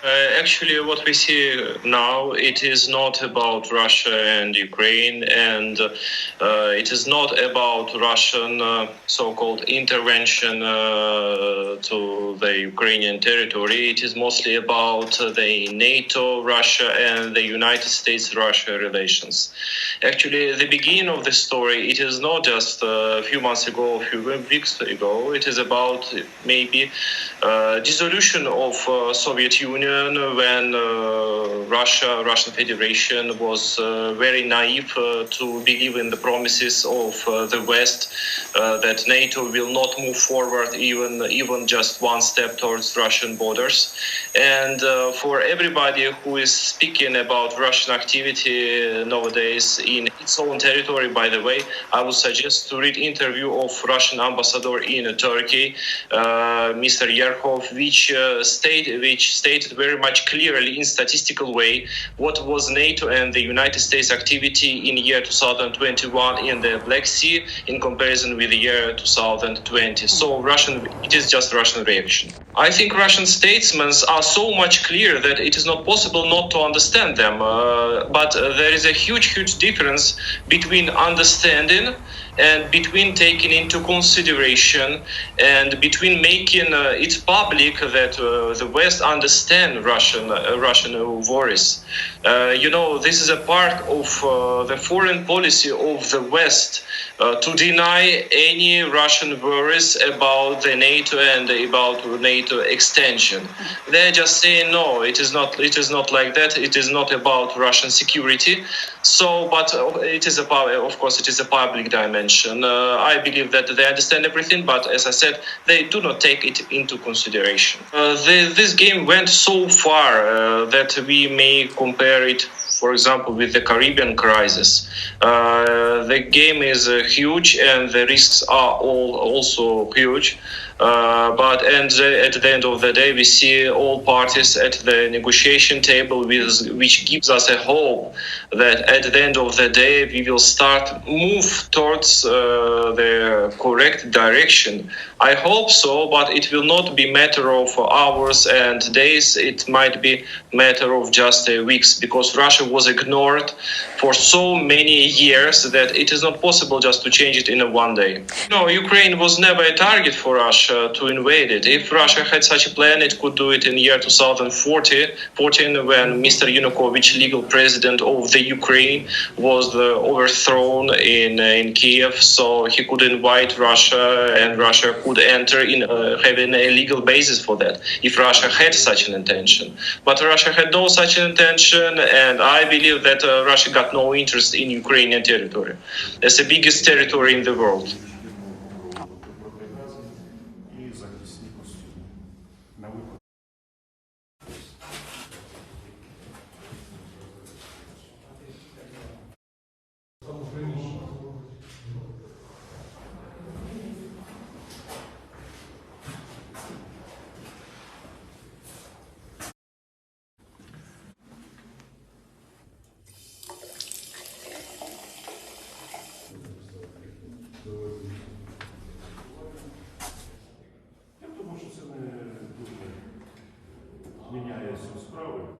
Actually, what we see now, it is not about Russia and Ukraine, and it is not about Russian so-called intervention to the Ukrainian territory. It is mostly about the NATO, Russia, and the United States-Russia relations. Actually, the beginning of the story, it is not just a few months ago, a few weeks ago. It is about maybe dissolution of Soviet Union when Russian Federation was very naive to believe in the promises of the West that NATO will not move forward even just one step towards Russian borders. And for everybody who is speaking about Russian activity nowadays in its own territory, by the way, I would suggest to read interview of Russian ambassador in Turkey, Mr. Yerhov, which stated very much clearly in statistical way what was NATO and the United States activity in year 2021 in the Black Sea in comparison with the year 2020. So it is just Russian reaction. I think Russian statesmen are so much clear that it is not possible not to understand them. But there is a huge difference between understanding and between taking into consideration and between making it public that the West understand Russian worries. This is a part of the foreign policy of the West to deny any Russian worries about the NATO and about NATO extension. They're just saying no, it is not like that. It is not about Russian security. But it is about, of course, it is a public dimension. I believe that they understand everything, but as I said, they do not take it into consideration. This game went so far that we may compare it, for example, with the Caribbean crisis. The game is huge and the risks are also huge. But at the end of the day, we see all parties at the negotiation table, which gives us a hope that at the end of the day, we will move towards the correct direction. I hope so, but it will not be matter of hours and days. It might be matter of just weeks, because Russia was ignored for so many years that it is not possible just to change it in one day. No, Ukraine was never a target for Russia to invade it. If Russia had such a plan, it could do it in year 2014 when Mr. Yanukovych, legal president of the Ukraine, was overthrown in Kiev. So he could invite Russia, and Russia could enter in having a legal basis for that if Russia had such an intention. But Russia had no such an intention, and I believe that Russia got no interest in Ukrainian territory. It's the biggest territory in the world. І захисникостю на випадок